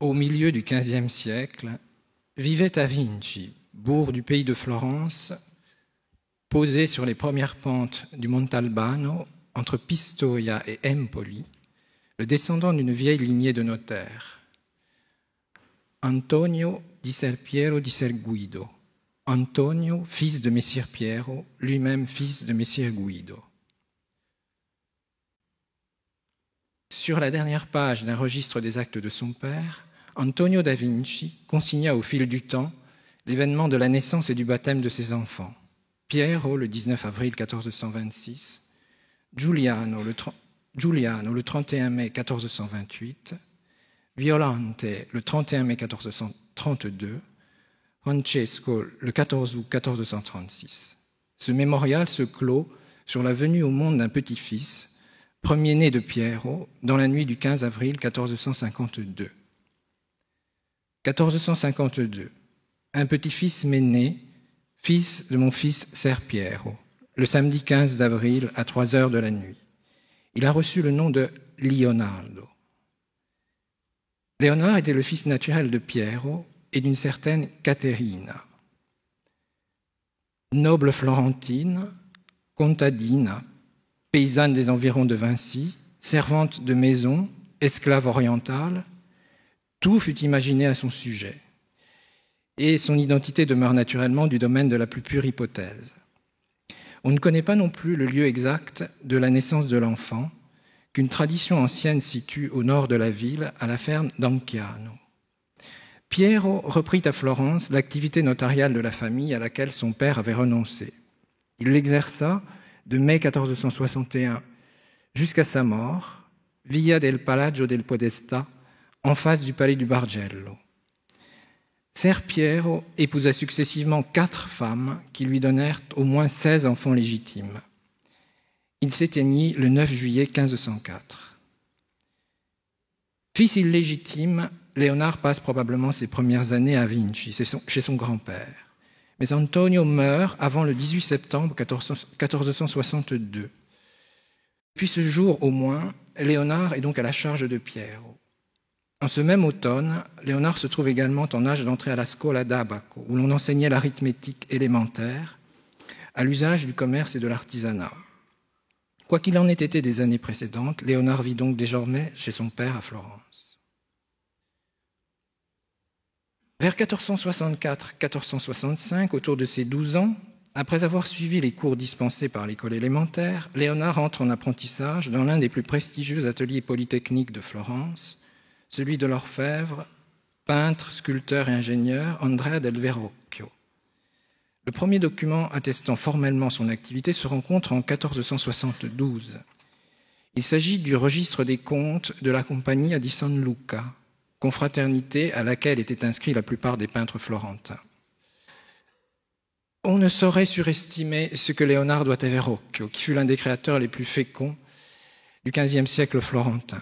Au milieu du XVe siècle, vivait à Vinci, bourg du pays de Florence, posé sur les premières pentes du Montalbano, entre Pistoia et Empoli, le descendant d'une vieille lignée de notaires, Antonio di Ser Piero di Ser Guido. Antonio, fils de Messire Piero, lui-même fils de Messire Guido. Sur la dernière page d'un registre des actes de son père, Antonio da Vinci consigna au fil du temps l'événement de la naissance et du baptême de ses enfants. Piero, le 19 avril 1426, Giuliano, le 31 mai 1428, Violante, le 31 mai 1432, Francesco, le 14 août 1436. Ce mémorial se clôt sur la venue au monde d'un petit-fils, premier-né de Piero, dans la nuit du 15 avril 1452. 1452. Un petit-fils m'est né, fils de mon fils Ser Piero, le samedi 15 d'avril à 3 heures de la nuit. Il a reçu le nom de Leonardo. Léonard était le fils naturel de Piero et d'une certaine Caterina. Noble florentine, contadina, paysanne des environs de Vinci, servante de maison, esclave orientale, tout fut imaginé à son sujet. Et son identité demeure naturellement du domaine de la plus pure hypothèse. On ne connaît pas non plus le lieu exact de la naissance de l'enfant, qu'une tradition ancienne situe au nord de la ville, à la ferme d'Anciano. Piero reprit à Florence l'activité notariale de la famille à laquelle son père avait renoncé. Il l'exerça de mai 1461 jusqu'à sa mort, via del Palazzo del Podesta, en face du palais du Bargello. Ser Piero épousa successivement 4 femmes qui lui donnèrent au moins 16 enfants légitimes. Il s'éteignit le 9 juillet 1504. Fils illégitime, Léonard passe probablement ses premières années à Vinci, chez son grand-père. Mais Antonio meurt avant le 18 septembre 1462. Depuis ce jour au moins, Léonard est donc à la charge de Piero. En ce même automne, Léonard se trouve également en âge d'entrer à la Scuola d'Abaco, où l'on enseignait l'arithmétique élémentaire, à l'usage du commerce et de l'artisanat. Quoi qu'il en ait été des années précédentes, Léonard vit donc désormais chez son père à Florence. Vers 1464-1465, autour de ses 12 ans, après avoir suivi les cours dispensés par l'école élémentaire, Léonard entre en apprentissage dans l'un des plus prestigieux ateliers polytechniques de Florence, celui de l'orfèvre, peintre, sculpteur et ingénieur Andrea del Verrocchio. Le premier document attestant formellement son activité se rencontre en 1472. Il s'agit du registre des comptes de la compagnie di San Luca, confraternité à laquelle étaient inscrits la plupart des peintres florentins. On ne saurait surestimer ce que Leonardo da Verrocchio, qui fut l'un des créateurs les plus féconds du XVe siècle florentin.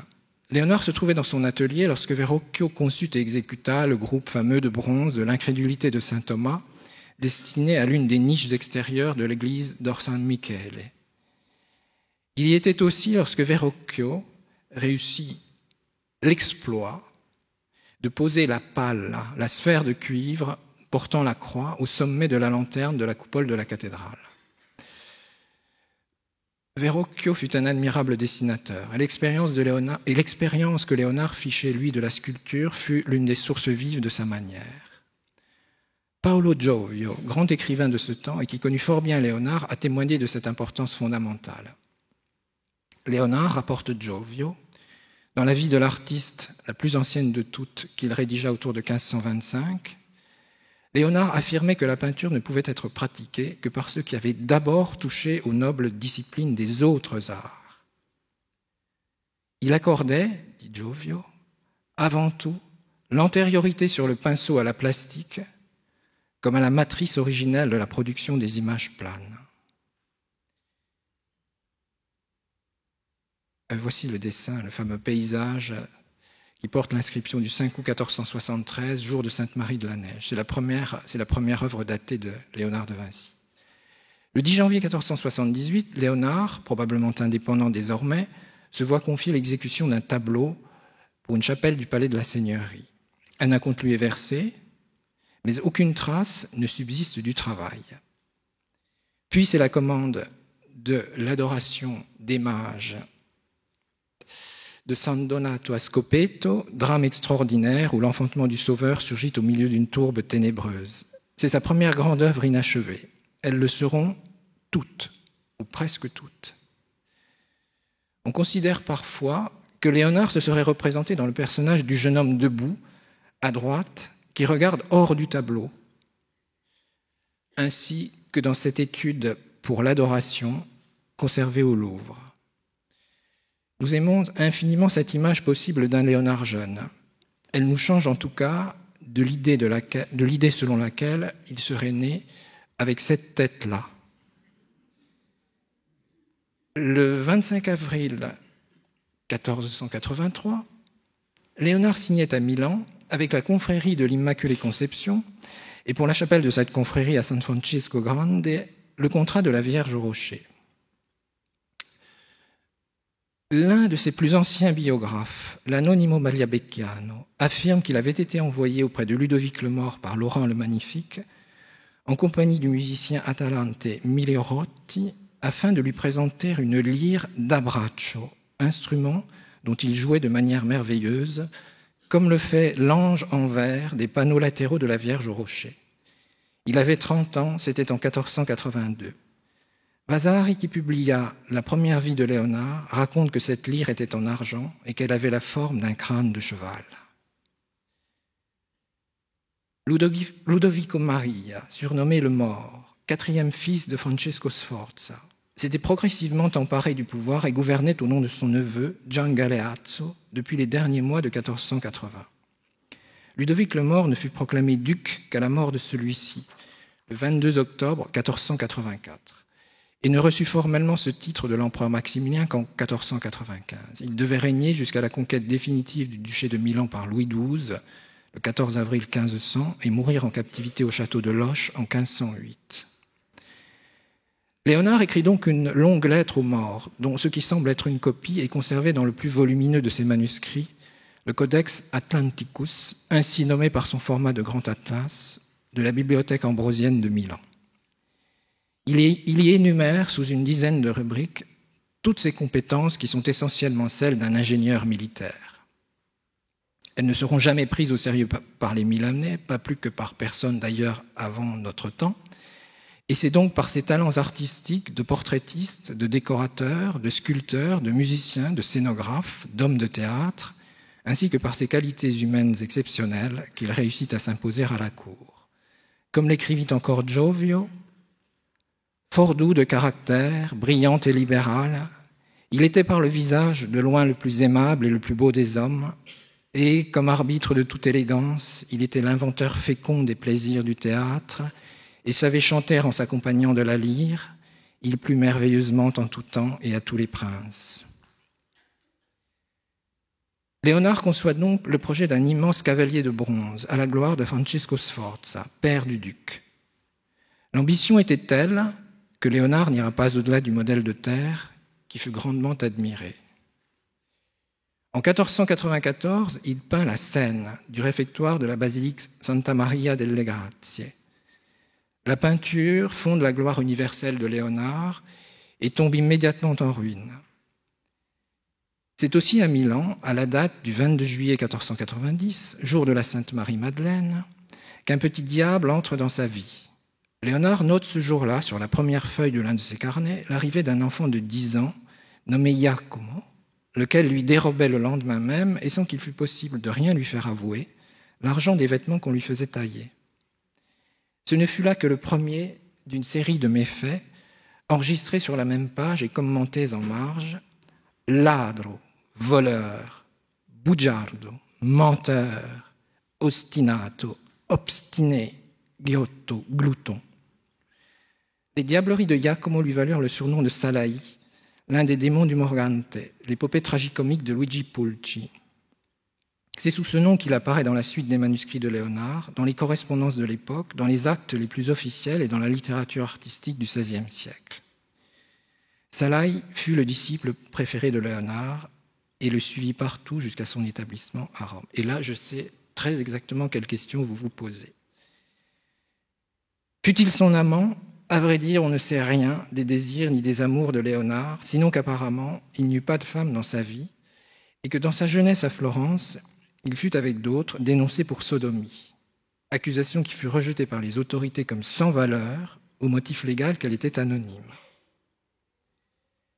Léonard se trouvait dans son atelier lorsque Verrocchio conçut et exécuta le groupe fameux de bronze de l'incrédulité de saint Thomas, destiné à l'une des niches extérieures de l'église d'Orsan Michele. Il y était aussi lorsque Verrocchio réussit l'exploit de poser la palla, la sphère de cuivre portant la croix au sommet de la lanterne de la coupole de la cathédrale. Verrocchio fut un admirable dessinateur et l'expérience que Léonard fit chez lui de la sculpture fut l'une des sources vives de sa manière. Paolo Giovio, grand écrivain de ce temps et qui connut fort bien Léonard, a témoigné de cette importance fondamentale. Léonard, rapporte Giovio, dans la vie de l'artiste la plus ancienne de toutes qu'il rédigea autour de 1525, Léonard affirmait que la peinture ne pouvait être pratiquée que par ceux qui avaient d'abord touché aux nobles disciplines des autres arts. Il accordait, dit Giovio, avant tout l'antériorité sur le pinceau à la plastique comme à la matrice originelle de la production des images planes. Voici le dessin, le fameux paysage qui porte l'inscription du 5 août 1473, jour de Sainte-Marie de la Neige. C'est la première œuvre datée de Léonard de Vinci. Le 10 janvier 1478, Léonard, probablement indépendant désormais, se voit confier l'exécution d'un tableau pour une chapelle du palais de la Seigneurie. Un acompte lui est versé, mais aucune trace ne subsiste du travail. Puis c'est la commande de l'adoration des mages de San Donato a Scopeto, drame extraordinaire où l'enfantement du Sauveur surgit au milieu d'une tourbe ténébreuse. C'est sa première grande œuvre inachevée. Elles le seront toutes, ou presque toutes. On considère parfois que Léonard se serait représenté dans le personnage du jeune homme debout, à droite, qui regarde hors du tableau, ainsi que dans cette étude pour l'adoration conservée au Louvre. Nous aimons infiniment cette image possible d'un Léonard jeune. Elle nous change en tout cas de l'idée selon laquelle il serait né avec cette tête-là. Le 25 avril 1483, Léonard signait à Milan avec la confrérie de l'Immaculée Conception et pour la chapelle de cette confrérie à San Francisco Grande, le contrat de la Vierge au Rocher. L'un de ses plus anciens biographes, l'Anonimo Magliabecchiano, affirme qu'il avait été envoyé auprès de Ludovic le Mort par Laurent le Magnifique, en compagnie du musicien Atalante Migliorotti, afin de lui présenter une lyre d'abbraccio, instrument dont il jouait de manière merveilleuse, comme le fait l'ange en verre des panneaux latéraux de la Vierge au Rocher. Il avait 30 ans, c'était en 1482. Vasari, qui publia La première vie de Léonard, raconte que cette lyre était en argent et qu'elle avait la forme d'un crâne de cheval. Ludovico Maria, surnommé le Mort, quatrième fils de Francesco Sforza, s'était progressivement emparé du pouvoir et gouvernait au nom de son neveu, Gian Galeazzo, depuis les derniers mois de 1480. Ludovic le Mort ne fut proclamé duc qu'à la mort de celui-ci, le 22 octobre 1484. Et ne reçut formellement ce titre de l'empereur Maximilien qu'en 1495. Il devait régner jusqu'à la conquête définitive du duché de Milan par Louis XII, le 14 avril 1500, et mourir en captivité au château de Loches en 1508. Léonard écrit donc une longue lettre aux morts, dont ce qui semble être une copie est conservé dans le plus volumineux de ses manuscrits, le Codex Atlanticus, ainsi nommé par son format de grand atlas, de la bibliothèque ambrosienne de Milan. Il y énumère, sous une dizaine de rubriques, toutes ses compétences qui sont essentiellement celles d'un ingénieur militaire. Elles ne seront jamais prises au sérieux par les Milanais, pas plus que par personne d'ailleurs avant notre temps, et c'est donc par ses talents artistiques de portraitiste, de décorateur, de sculpteur, de musicien, de scénographe, d'homme de théâtre, ainsi que par ses qualités humaines exceptionnelles qu'il réussit à s'imposer à la cour. Comme l'écrivit encore Giovio, fort doux de caractère, brillant et libéral, il était par le visage de loin le plus aimable et le plus beau des hommes, et, comme arbitre de toute élégance, il était l'inventeur fécond des plaisirs du théâtre, et savait chanter en s'accompagnant de la lyre, il plut merveilleusement en tout temps et à tous les princes. Léonard conçoit donc le projet d'un immense cavalier de bronze, à la gloire de Francesco Sforza, père du duc. L'ambition était telle que Léonard n'ira pas au-delà du modèle de terre qui fut grandement admiré. En 1494, il peint la scène du réfectoire de la basilique Santa Maria delle Grazie. La peinture fonde la gloire universelle de Léonard et tombe immédiatement en ruine. C'est aussi à Milan, à la date du 22 juillet 1490, jour de la Sainte Marie-Madeleine, qu'un petit diable entre dans sa vie. Léonard note ce jour-là, sur la première feuille de l'un de ses carnets, l'arrivée d'un enfant de 10 ans, nommé Giacomo, lequel lui dérobait le lendemain même, et sans qu'il fût possible de rien lui faire avouer, l'argent des vêtements qu'on lui faisait tailler. Ce ne fut là que le premier d'une série de méfaits, enregistrés sur la même page et commentés en marge, ladro, voleur, bugiardo, menteur, ostinato, obstiné, ghiotto, glouton. Les diableries de Giacomo lui valurent le surnom de Salaï, l'un des démons du Morgante, l'épopée tragicomique de Luigi Pulci. C'est sous ce nom qu'il apparaît dans la suite des manuscrits de Léonard, dans les correspondances de l'époque, dans les actes les plus officiels et dans la littérature artistique du XVIe siècle. Salaï fut le disciple préféré de Léonard et le suivit partout jusqu'à son établissement à Rome. Et là, je sais, très exactement quelle question vous vous posez. Fut-il son amant? À vrai dire, on ne sait rien des désirs ni des amours de Léonard, sinon qu'apparemment, il n'y eut pas de femme dans sa vie, et que dans sa jeunesse à Florence, il fut avec d'autres dénoncé pour sodomie, accusation qui fut rejetée par les autorités comme sans valeur, au motif légal qu'elle était anonyme.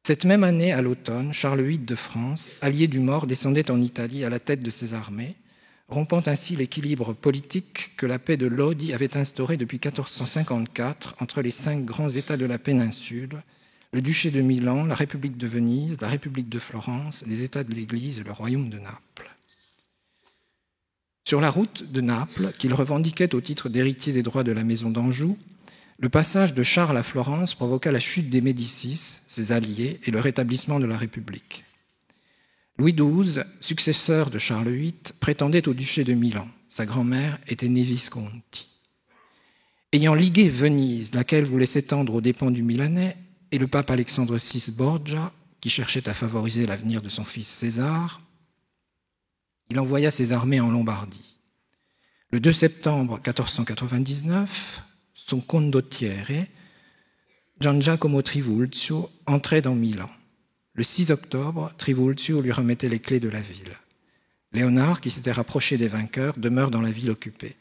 Cette même année, à l'automne, Charles VIII de France, allié du Maure, descendait en Italie à la tête de ses armées, rompant ainsi l'équilibre politique que la paix de Lodi avait instauré depuis 1454 entre les 5 grands États de la péninsule, le duché de Milan, la République de Venise, la République de Florence, les États de l'Église et le royaume de Naples. Sur la route de Naples, qu'il revendiquait au titre d'héritier des droits de la maison d'Anjou, le passage de Charles à Florence provoqua la chute des Médicis, ses alliés, et le rétablissement de la République. Louis XII, successeur de Charles VIII, prétendait au duché de Milan. Sa grand-mère était née Visconti. Ayant ligué Venise, laquelle voulait s'étendre aux dépens du Milanais, et le pape Alexandre VI Borgia, qui cherchait à favoriser l'avenir de son fils César, il envoya ses armées en Lombardie. Le 2 septembre 1499, son condottiere, Gian Giacomo Trivulzio, entrait dans Milan. Le 6 octobre, Trivulzio lui remettait les clés de la ville. Léonard, qui s'était rapproché des vainqueurs, demeure dans la ville occupée.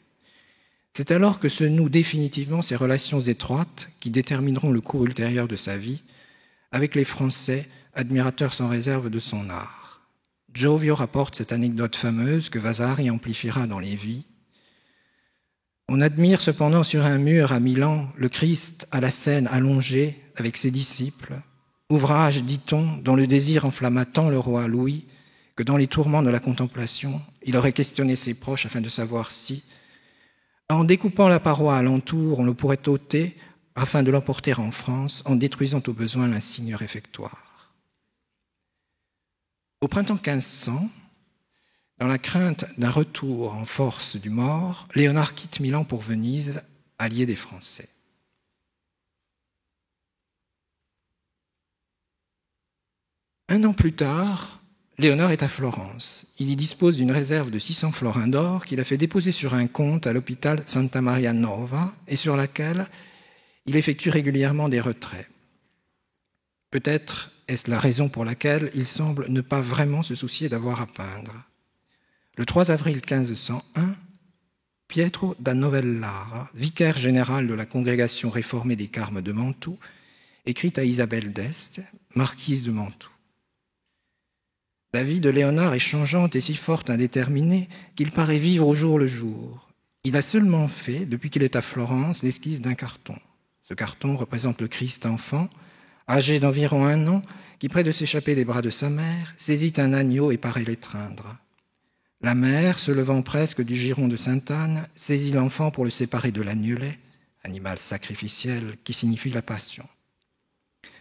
C'est alors que se nouent définitivement ces relations étroites qui détermineront le cours ultérieur de sa vie avec les Français, admirateurs sans réserve de son art. Giovio rapporte cette anecdote fameuse que Vasari amplifiera dans les Vies. On admire cependant sur un mur à Milan le Christ à la scène allongé avec ses disciples, ouvrage, dit-on, dont le désir enflamma tant le roi Louis que dans les tourments de la contemplation, il aurait questionné ses proches afin de savoir si, en découpant la paroi alentour, on le pourrait ôter afin de l'emporter en France en détruisant au besoin l'insigne réfectoire. Au printemps 1500, dans la crainte d'un retour en force du Maure, Léonard quitte Milan pour Venise, allié des Français. Un an plus tard, Léonard est à Florence. Il y dispose d'une réserve de 600 florins d'or qu'il a fait déposer sur un compte à l'hôpital Santa Maria Nova et sur laquelle il effectue régulièrement des retraits. Peut-être est-ce la raison pour laquelle il semble ne pas vraiment se soucier d'avoir à peindre. Le 3 avril 1501, Pietro da Novellara, vicaire général de la congrégation réformée des Carmes de Mantoue, écrit à Isabelle d'Este, marquise de Mantoue. La vie de Léonard est changeante et si forte indéterminée qu'il paraît vivre au jour le jour. Il a seulement fait, depuis qu'il est à Florence, l'esquisse d'un carton. Ce carton représente le Christ enfant, âgé d'environ 1 an, qui, près de s'échapper des bras de sa mère, saisit un agneau et paraît l'étreindre. La mère, se levant presque du giron de Sainte-Anne, saisit l'enfant pour le séparer de l'agnelet, animal sacrificiel qui signifie la passion.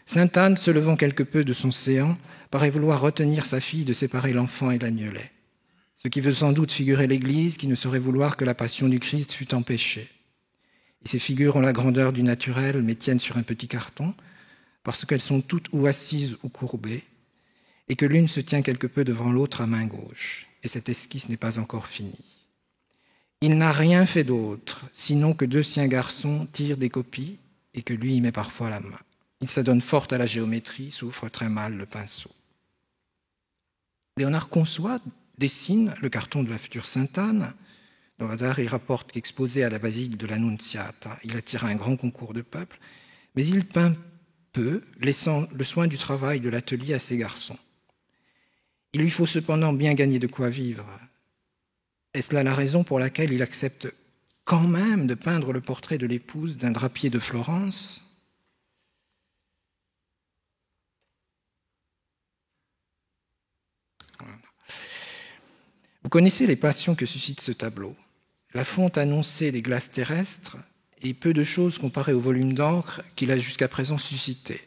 Sainte-Anne, se levant quelque peu de son séant, paraît vouloir retenir sa fille de séparer l'enfant et l'agnelet, ce qui veut sans doute figurer l'Église qui ne saurait vouloir que la passion du Christ fût empêchée. Et ces figures ont la grandeur du naturel, mais tiennent sur un petit carton, parce qu'elles sont toutes ou assises ou courbées, et que l'une se tient quelque peu devant l'autre à main gauche, et cette esquisse n'est pas encore finie. Il n'a rien fait d'autre, sinon que 2 siens garçons tirent des copies, et que lui y met parfois la main. Il s'adonne fort à la géométrie, souffre très mal le pinceau. Léonard conçoit, dessine le carton de la future Sainte-Anne, dont Vasari rapporte qu'exposé à la basilique de l'Annunziata, il attira un grand concours de peuple, mais il peint peu, laissant le soin du travail de l'atelier à ses garçons. Il lui faut cependant bien gagner de quoi vivre. Est-ce là la raison pour laquelle il accepte quand même de peindre le portrait de l'épouse d'un drapier de Florence ? Vous connaissez les passions que suscite ce tableau. La fonte annoncée des glaces terrestres et peu de choses comparées au volume d'encre qu'il a jusqu'à présent suscité.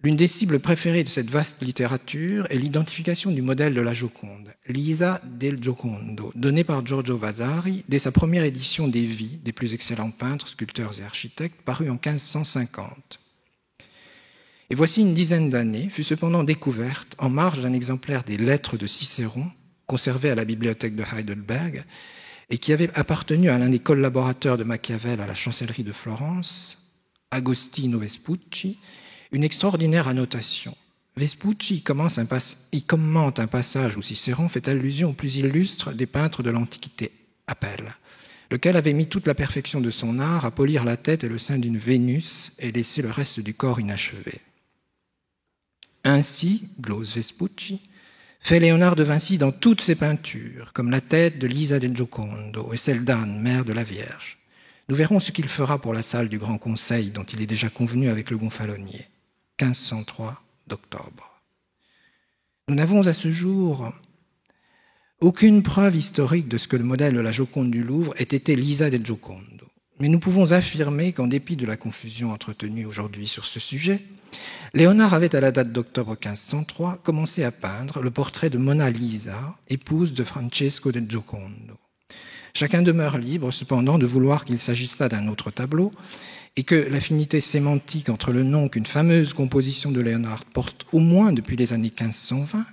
L'une des cibles préférées de cette vaste littérature est l'identification du modèle de la Joconde, Lisa del Giocondo, donnée par Giorgio Vasari dès sa première édition des Vies des plus excellents peintres, sculpteurs et architectes, parue en 1550. Et voici une dizaine d'années, fut cependant découverte, en marge d'un exemplaire des Lettres de Cicéron, conservé à la bibliothèque de Heidelberg, et qui avait appartenu à l'un des collaborateurs de Machiavel à la chancellerie de Florence, Agostino Vespucci, une extraordinaire annotation. Vespucci y commente un passage où Cicéron fait allusion au plus illustre des peintres de l'Antiquité, Apelle, lequel avait mis toute la perfection de son art à polir la tête et le sein d'une Vénus et laisser le reste du corps inachevé. Ainsi, glose Vespucci, fait Léonard de Vinci dans toutes ses peintures, comme la tête de Lisa del Giocondo et celle d'Anne, mère de la Vierge. Nous verrons ce qu'il fera pour la salle du Grand Conseil, dont il est déjà convenu avec le Gonfalonier, 1503 d'octobre. Nous n'avons à ce jour aucune preuve historique de ce que le modèle de la Joconde du Louvre ait été Lisa del Giocondo. Mais nous pouvons affirmer qu'en dépit de la confusion entretenue aujourd'hui sur ce sujet, Léonard avait, à la date d'octobre 1503, commencé à peindre le portrait de Mona Lisa, épouse de Francesco del Giocondo. Chacun demeure libre, cependant, de vouloir qu'il s'agissât d'un autre tableau, et que l'affinité sémantique entre le nom qu'une fameuse composition de Léonard porte au moins depuis les années 1520,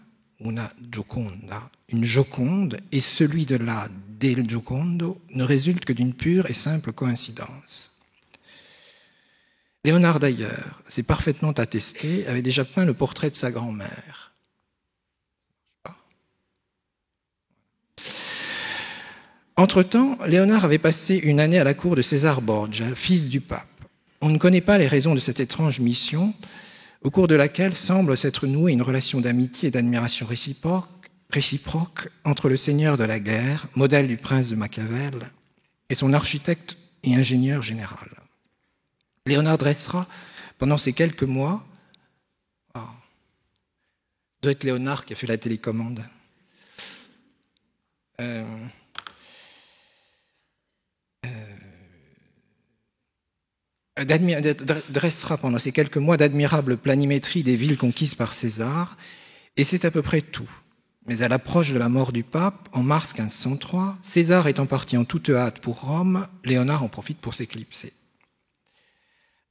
una Gioconda, une Joconde, et celui de la del Giocondo ne résulte que d'une pure et simple coïncidence. Léonard, d'ailleurs, c'est parfaitement attesté, avait déjà peint le portrait de sa grand-mère. Entre-temps, Léonard avait passé une année à la cour de César Borgia, fils du pape. On ne connaît pas les raisons de cette étrange mission, au cours de laquelle semble s'être nouée une relation d'amitié et d'admiration réciproque entre le seigneur de la guerre, modèle du prince de Machiavel, et son architecte et ingénieur général. Léonard dressera, pendant ces quelques mois, doit être Léonard qui a fait la télécommande, dressera pendant ces quelques mois d'admirables planimétries des villes conquises par César, et c'est à peu près tout. Mais à l'approche de la mort du pape, en mars 1503, César étant parti en toute hâte pour Rome, Léonard en profite pour s'éclipser.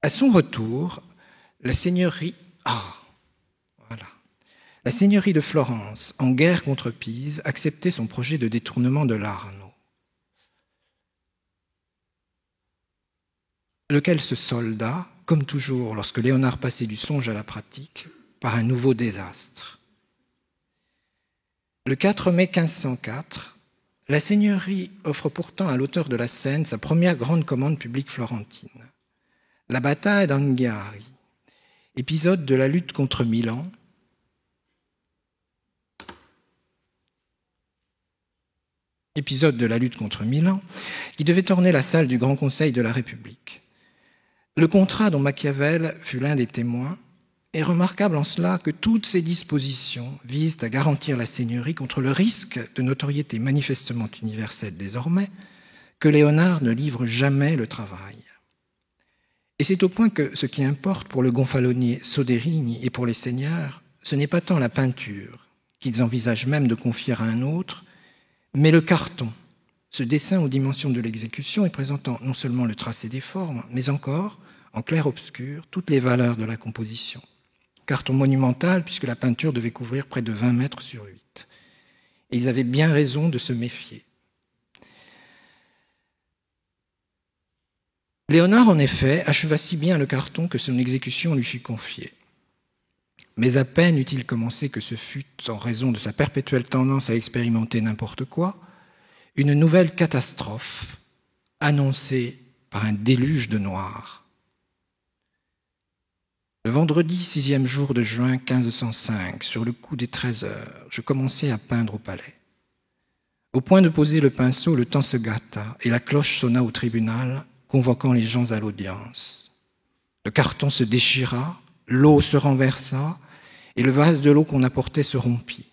À son retour, la seigneurie de Florence, en guerre contre Pise, acceptait son projet de détournement de l'Arno, lequel se solda, comme toujours lorsque Léonard passait du songe à la pratique, par un nouveau désastre. Le 4 mai 1504, la seigneurie offre pourtant à l'auteur de la scène sa première grande commande publique florentine. La bataille d'Anghiari, épisode de la lutte contre Milan, qui devait orner la salle du Grand Conseil de la République. Le contrat dont Machiavel fut l'un des témoins est remarquable en cela que toutes ces dispositions visent à garantir la seigneurie contre le risque de notoriété manifestement universelle désormais que Léonard ne livre jamais le travail. Et c'est au point que ce qui importe pour le gonfalonier Soderini et pour les seigneurs, ce n'est pas tant la peinture, qu'ils envisagent même de confier à un autre, mais le carton, ce dessin aux dimensions de l'exécution et présentant non seulement le tracé des formes, mais encore, en clair-obscur, toutes les valeurs de la composition. Carton monumental, puisque la peinture devait couvrir près de 20 mètres sur 8. Et ils avaient bien raison de se méfier. Léonard, en effet, acheva si bien le carton que son exécution lui fut confiée. Mais à peine eut-il commencé que ce fut, en raison de sa perpétuelle tendance à expérimenter n'importe quoi, une nouvelle catastrophe annoncée par un déluge de noir. Le vendredi 6e jour de juin 1505, sur le coup des 13 heures, je commençai à peindre au palais. Au point de poser le pinceau, le temps se gâta et la cloche sonna au tribunal, convoquant les gens à l'audience. Le carton se déchira, l'eau se renversa, et le vase de l'eau qu'on apportait se rompit.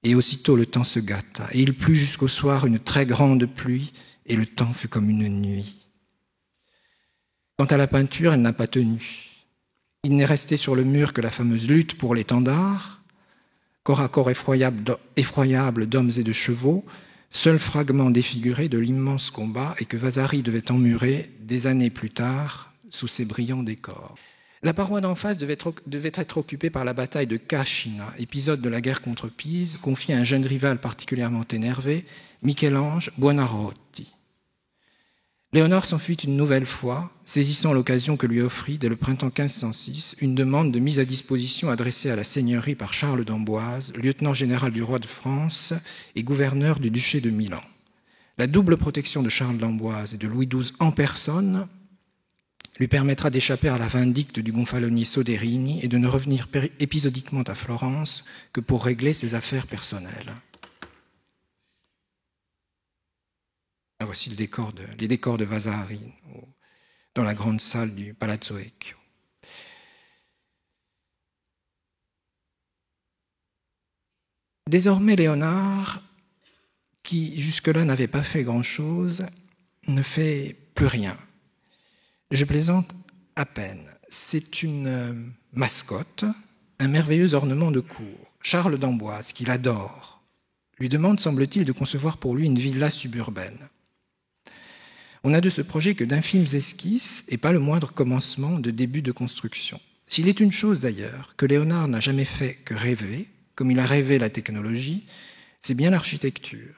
Et aussitôt le temps se gâta, et il plut jusqu'au soir une très grande pluie, et le temps fut comme une nuit. Quant à la peinture, elle n'a pas tenu. Il n'est resté sur le mur que la fameuse lutte pour l'étendard, corps à corps effroyable d'hommes et de chevaux, seul fragment défiguré de l'immense combat et que Vasari devait emmurer des années plus tard sous ses brillants décors. La paroi d'en face devait être occupée par la bataille de Cascina, épisode de la guerre contre Pise, confié à un jeune rival particulièrement énervé, Michel-Ange Buonarroti. Léonard s'enfuit une nouvelle fois, saisissant l'occasion que lui offrit, dès le printemps 1506, une demande de mise à disposition adressée à la seigneurie par Charles d'Amboise, lieutenant général du roi de France et gouverneur du duché de Milan. La double protection de Charles d'Amboise et de Louis XII en personne lui permettra d'échapper à la vindicte du gonfalonier Soderini et de ne revenir épisodiquement à Florence que pour régler ses affaires personnelles. Ah, voici les décors de Vasari dans la grande salle du Palazzo Vecchio. Désormais, Léonard, qui jusque-là n'avait pas fait grand-chose, ne fait plus rien. Je plaisante à peine. C'est une mascotte, un merveilleux ornement de cour. Charles d'Amboise, qu'il adore, lui demande, semble-t-il, de concevoir pour lui une villa suburbaine. On n'a de ce projet que d'infimes esquisses et pas le moindre commencement de début de construction. S'il est une chose d'ailleurs que Léonard n'a jamais fait que rêver, comme il a rêvé la technologie, c'est bien l'architecture.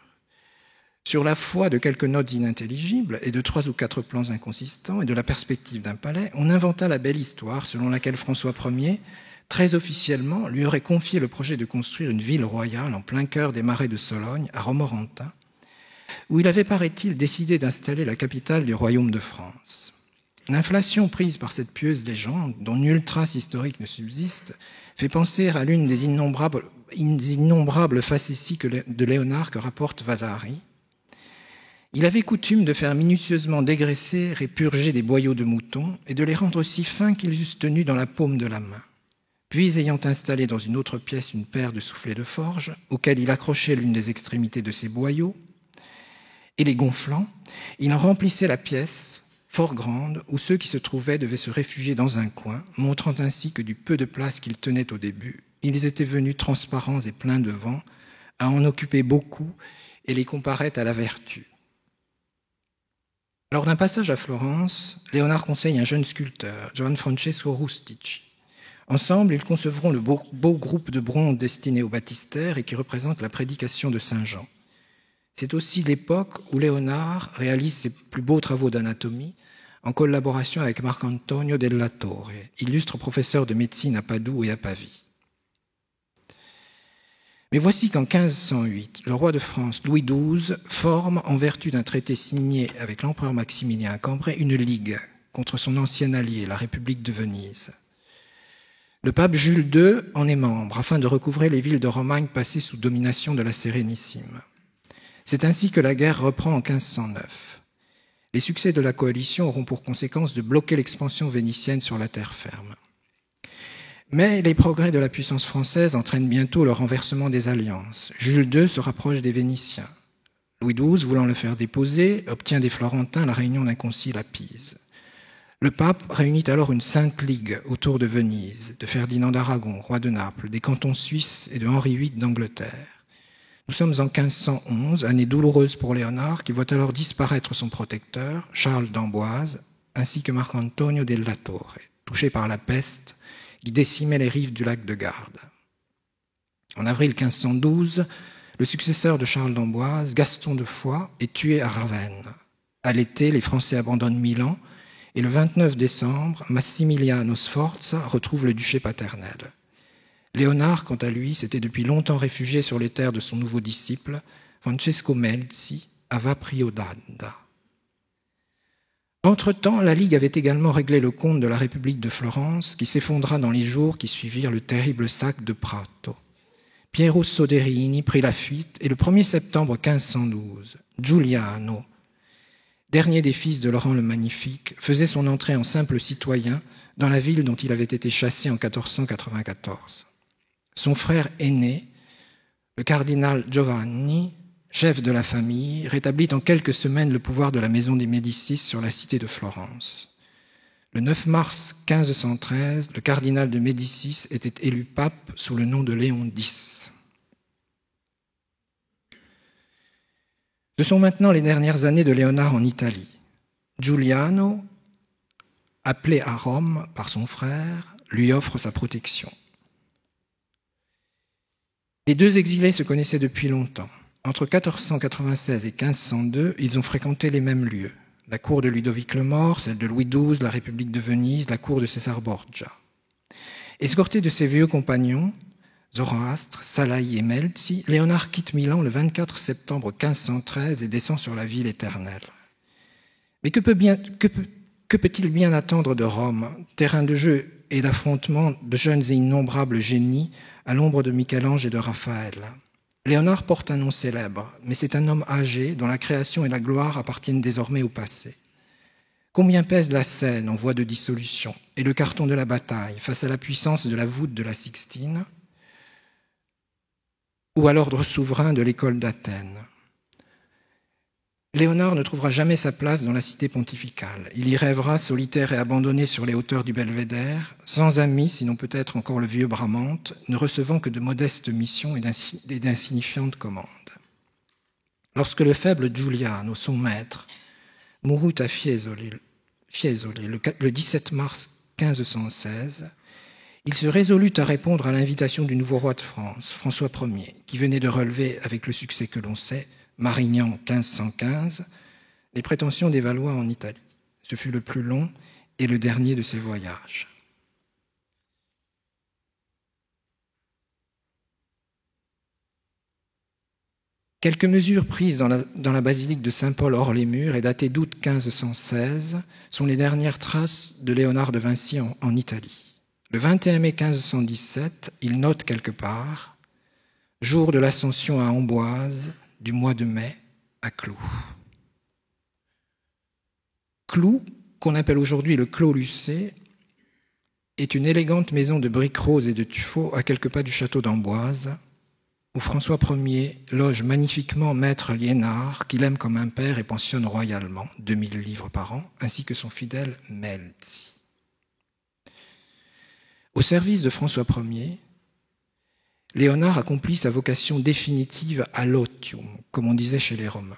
Sur la foi de quelques notes inintelligibles et de 3 ou 4 plans inconsistants et de la perspective d'un palais, on inventa la belle histoire selon laquelle François Ier, très officiellement, lui aurait confié le projet de construire une ville royale en plein cœur des marais de Sologne, à Romorantin, où il avait, paraît-il, décidé d'installer la capitale du royaume de France. L'inflation prise par cette pieuse légende, dont nulle trace historique ne subsiste, fait penser à l'une des innombrables facéties de Léonard que rapporte Vasari. Il avait coutume de faire minutieusement dégraisser et purger des boyaux de mouton et de les rendre si fins qu'ils eussent tenu dans la paume de la main. Puis, ayant installé dans une autre pièce une paire de soufflets de forge, auxquels il accrochait l'une des extrémités de ces boyaux, et les gonflant, il en remplissait la pièce, fort grande, où ceux qui se trouvaient devaient se réfugier dans un coin, montrant ainsi que du peu de place qu'ils tenaient au début, ils étaient venus transparents et pleins de vent, à en occuper beaucoup et les comparaient à la vertu. Lors d'un passage à Florence, Léonard conseille un jeune sculpteur, Gian Francesco Rustici. Ensemble, ils concevront le beau groupe de bronze destiné au baptistère et qui représente la prédication de Saint Jean. C'est aussi l'époque où Léonard réalise ses plus beaux travaux d'anatomie en collaboration avec Marcantonio della Torre, illustre professeur de médecine à Padoue et à Pavie. Mais voici qu'en 1508, le roi de France, Louis XII, forme, en vertu d'un traité signé avec l'empereur Maximilien à Cambrai, une ligue contre son ancien allié, la République de Venise. Le pape Jules II en est membre, afin de recouvrer les villes de Romagne passées sous domination de la Sérénissime. C'est ainsi que la guerre reprend en 1509. Les succès de la coalition auront pour conséquence de bloquer l'expansion vénitienne sur la terre ferme. Mais les progrès de la puissance française entraînent bientôt le renversement des alliances. Jules II se rapproche des Vénitiens. Louis XII, voulant le faire déposer, obtient des Florentins la réunion d'un concile à Pise. Le pape réunit alors une sainte ligue autour de Venise, de Ferdinand d'Aragon, roi de Naples, des cantons suisses et de Henri VIII d'Angleterre. Nous sommes en 1511, année douloureuse pour Léonard, qui voit alors disparaître son protecteur, Charles d'Amboise, ainsi que Marcantonio della Torre, touché par la peste, qui décimait les rives du lac de Garde. En avril 1512, le successeur de Charles d'Amboise, Gaston de Foix, est tué à Ravenne. À l'été, les Français abandonnent Milan et le 29 décembre, Massimiliano Sforza retrouve le duché paternel. Léonard, quant à lui, s'était depuis longtemps réfugié sur les terres de son nouveau disciple, Francesco Melzi, à Vapriodanda. Entre-temps, la Ligue avait également réglé le compte de la République de Florence, qui s'effondra dans les jours qui suivirent le terrible sac de Prato. Piero Soderini prit la fuite et le 1er septembre 1512, Giuliano, dernier des fils de Laurent le Magnifique, faisait son entrée en simple citoyen dans la ville dont il avait été chassé en 1494. Son frère aîné, le cardinal Giovanni, chef de la famille, rétablit en quelques semaines le pouvoir de la maison des Médicis sur la cité de Florence. Le 9 mars 1513, le cardinal de Médicis était élu pape sous le nom de Léon X. Ce sont maintenant les dernières années de Léonard en Italie. Giuliano appelé à Rome par son frère, lui offre sa protection. Les deux exilés se connaissaient depuis longtemps. Entre 1496 et 1502, ils ont fréquenté les mêmes lieux. La cour de Ludovic le Mort, celle de Louis XII, la République de Venise, la cour de César Borgia. Escorté de ses vieux compagnons, Zoroastre, Salaï et Melzi, Léonard quitte Milan le 24 septembre 1513 et descend sur la ville éternelle. Mais que peut-il bien attendre de Rome, terrain de jeu et d'affrontement de jeunes et innombrables génies à l'ombre de Michel-Ange et de Raphaël? Léonard porte un nom célèbre, mais c'est un homme âgé dont la création et la gloire appartiennent désormais au passé. Combien pèse la scène en voie de dissolution et le carton de la bataille face à la puissance de la voûte de la Sixtine ou à l'ordre souverain de l'école d'Athènes? Léonard ne trouvera jamais sa place dans la cité pontificale. Il y rêvera solitaire et abandonné sur les hauteurs du Belvédère, sans amis, sinon peut-être encore le vieux Bramante, ne recevant que de modestes missions et d'insignifiantes commandes. Lorsque le faible Giuliano, son maître, mourut à Fiesole le 17 mars 1516, il se résolut à répondre à l'invitation du nouveau roi de France, François Ier, qui venait de relever, avec le succès que l'on sait, Marignan 1515, les prétentions des Valois en Italie. Ce fut le plus long et le dernier de ses voyages. Quelques mesures prises dans la basilique de Saint-Paul hors les murs et datées d'août 1516 sont les dernières traces de Léonard de Vinci en Italie. Le 21 mai 1517, il note quelque part « Jour de l'Ascension à Amboise, du mois de mai à Cloux ». Cloux, qu'on appelle aujourd'hui le Clos Lucé, est une élégante maison de briques roses et de tuffeau à quelques pas du château d'Amboise, où François Ier loge magnifiquement maître Liénard, qu'il aime comme un père et pensionne royalement, 2000 livres par an, ainsi que son fidèle Melzi. Au service de François Ier, Léonard accomplit sa vocation définitive à l'otium, comme on disait chez les Romains.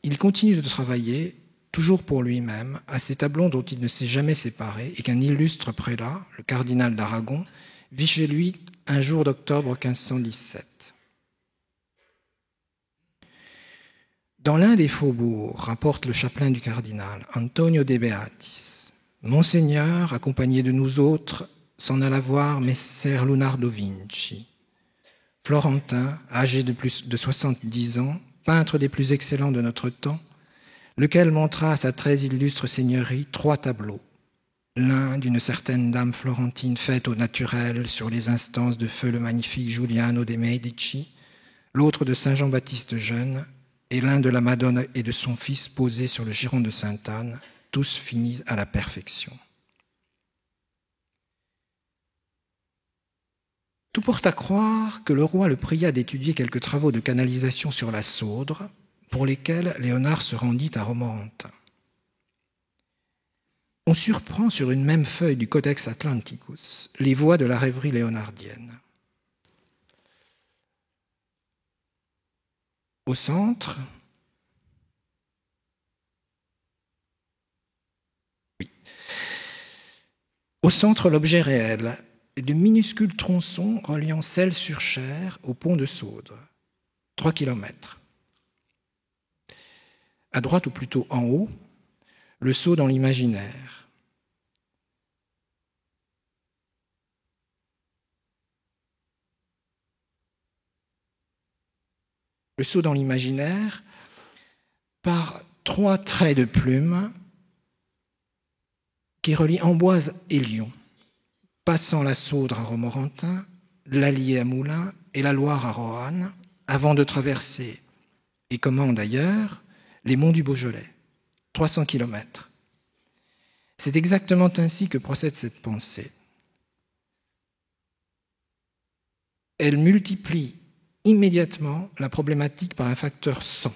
Il continue de travailler, toujours pour lui-même, à ces tableaux dont il ne s'est jamais séparé et qu'un illustre prélat, le cardinal d'Aragon, vit chez lui un jour d'octobre 1517. Dans l'un des faubourgs, rapporte le chapelain du cardinal, Antonio de Beatis, Monseigneur, accompagné de nous autres, s'en alla voir Messer Leonardo Vinci, florentin, âgé de plus de 70 ans, peintre des plus excellents de notre temps, lequel montra à sa très illustre seigneurie 3 tableaux. L'un d'une certaine dame florentine faite au naturel sur les instances de feu le magnifique Giuliano de Medici, l'autre de Saint Jean-Baptiste jeune, et l'un de la Madone et de son fils posés sur le giron de Sainte-Anne, tous finis à la perfection. Tout porte à croire que le roi le pria d'étudier quelques travaux de canalisation sur la Saudre, pour lesquels Léonard se rendit à Romorantin. On surprend sur une même feuille du Codex Atlanticus les voies de la rêverie léonardienne. Au centre, l'objet réel, de minuscules tronçons reliant Celles-sur-Cher au pont de Saudre, 3 km. À droite, ou plutôt en haut, le saut dans l'imaginaire. Le saut dans l'imaginaire par 3 traits de plume qui relient Amboise et Lyon, passant la Saudre à Romorantin, l'Allier à Moulins et la Loire à Roanne, avant de traverser, et comment d'ailleurs, les monts du Beaujolais, 300 km. C'est exactement ainsi que procède cette pensée. Elle multiplie immédiatement la problématique par un facteur 100.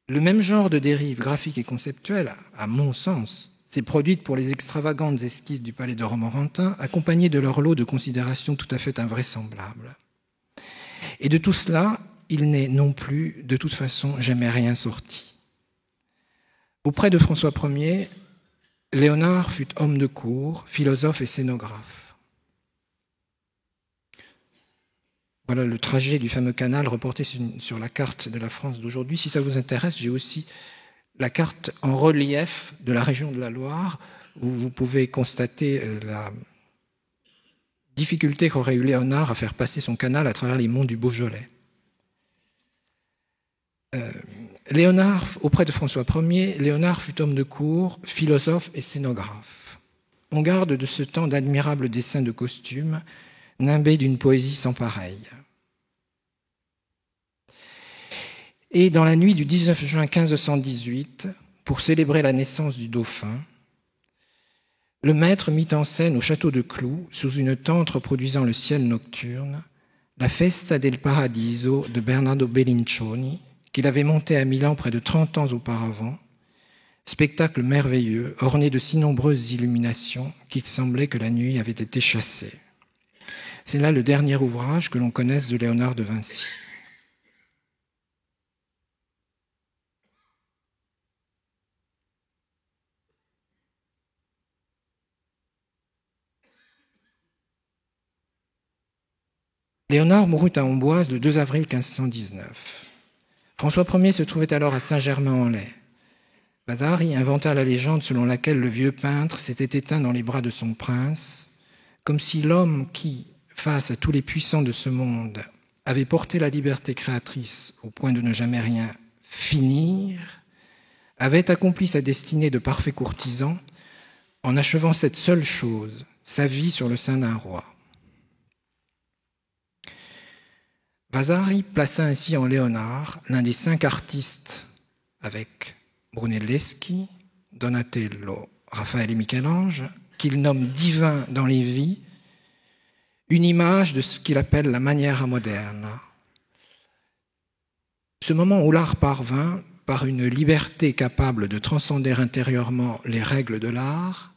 Le même genre de dérive graphique et conceptuelle, à mon sens, s'est produite pour les extravagantes esquisses du palais de Romorantin, accompagnées de leur lot de considérations tout à fait invraisemblables. Et de tout cela, il n'est non plus, de toute façon, jamais rien sorti. Auprès de François Ier, Léonard fut homme de cour, philosophe et scénographe. Voilà le trajet du fameux canal reporté sur la carte de la France d'aujourd'hui. Si ça vous intéresse, j'ai aussi la carte en relief de la région de la Loire, où vous pouvez constater la difficulté qu'aurait eu Léonard à faire passer son canal à travers les monts du Beaujolais. Léonard, auprès de François Ier, Léonard fut homme de cour, philosophe et scénographe. On garde de ce temps d'admirables dessins de costumes, nimbés d'une poésie sans pareille. Et dans la nuit du 19 juin 1518, pour célébrer la naissance du dauphin, le maître mit en scène au château de Cloux, sous une tente reproduisant le ciel nocturne, la Festa del Paradiso de Bernardo Bellincioni, qu'il avait monté à Milan près de 30 ans auparavant, spectacle merveilleux, orné de si nombreuses illuminations qu'il semblait que la nuit avait été chassée. C'est là le dernier ouvrage que l'on connaisse de Léonard de Vinci. Léonard mourut à Amboise le 2 avril 1519. François Ier se trouvait alors à Saint-Germain-en-Laye. Vasari inventa la légende selon laquelle le vieux peintre s'était éteint dans les bras de son prince, comme si l'homme qui, face à tous les puissants de ce monde, avait porté la liberté créatrice au point de ne jamais rien finir, avait accompli sa destinée de parfait courtisan en achevant cette seule chose, sa vie sur le sein d'un roi. Vasari plaça ainsi en Léonard l'un des 5 artistes avec Brunelleschi, Donatello, Raphaël et Michel-Ange, qu'il nomme divin dans les vies, une image de ce qu'il appelle la maniera moderne. Ce moment où l'art parvint, par une liberté capable de transcender intérieurement les règles de l'art,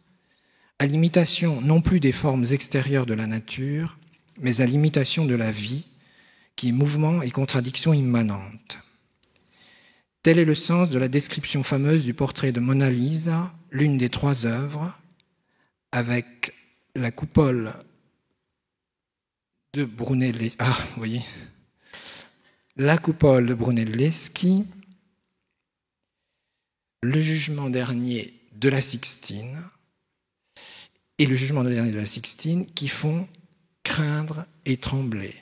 à l'imitation non plus des formes extérieures de la nature, mais à l'imitation de la vie, qui est mouvement et contradiction immanente. Tel est le sens de la description fameuse du portrait de Mona Lisa, l'une des 3 œuvres, avec la coupole de Brunelleschi. Ah, vous voyez, la coupole de Brunelleschi, le jugement dernier de la Sixtine et le jugement dernier de la Sixtine qui font craindre et trembler.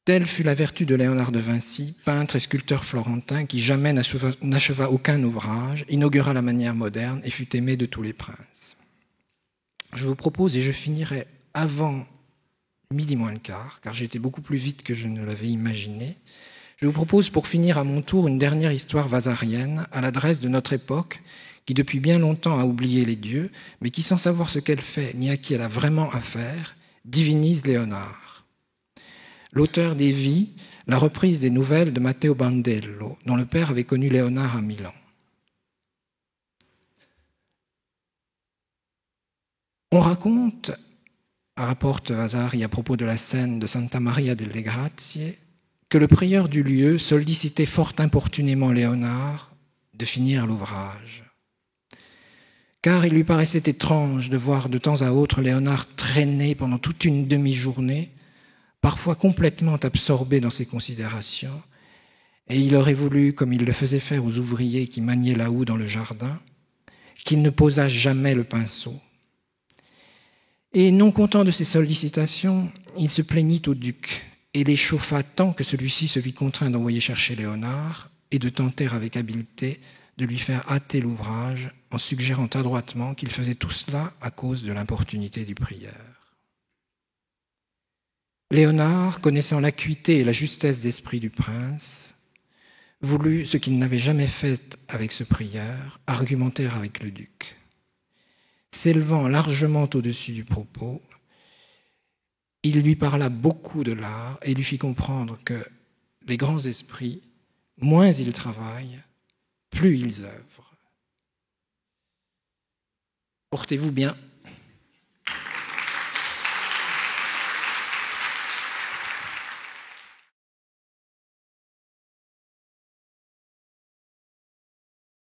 Telle fut la vertu de Léonard de Vinci, peintre et sculpteur florentin qui jamais n'acheva aucun ouvrage, inaugura la manière moderne et fut aimé de tous les princes. Je vous propose, et je finirai avant midi moins le quart, car j'ai été beaucoup plus vite que je ne l'avais imaginé, je vous propose pour finir à mon tour une dernière histoire vasarienne à l'adresse de notre époque qui depuis bien longtemps a oublié les dieux, mais qui sans savoir ce qu'elle fait ni à qui elle a vraiment affaire, divinise Léonard. L'auteur des Vies, la reprise des nouvelles de Matteo Bandello, dont le père avait connu Léonard à Milan. On raconte, rapporte Vasari à propos de la scène de Santa Maria delle Grazie, que le prieur du lieu sollicitait fort importunément Léonard de finir l'ouvrage. Car il lui paraissait étrange de voir de temps à autre Léonard traîner pendant toute une demi-journée, parfois complètement absorbé dans ses considérations, et il aurait voulu, comme il le faisait faire aux ouvriers qui maniaient la houe dans le jardin, qu'il ne posât jamais le pinceau. Et non content de ses sollicitations, il se plaignit au duc et l'échauffa tant que celui-ci se vit contraint d'envoyer chercher Léonard et de tenter avec habileté de lui faire hâter l'ouvrage en suggérant adroitement qu'il faisait tout cela à cause de l'importunité du prieur. Léonard, connaissant l'acuité et la justesse d'esprit du prince, voulut, ce qu'il n'avait jamais fait avec ce prieur, argumenter avec le duc. S'élevant largement au-dessus du propos, il lui parla beaucoup de l'art et lui fit comprendre que les grands esprits, moins ils travaillent, plus ils œuvrent. Portez-vous bien.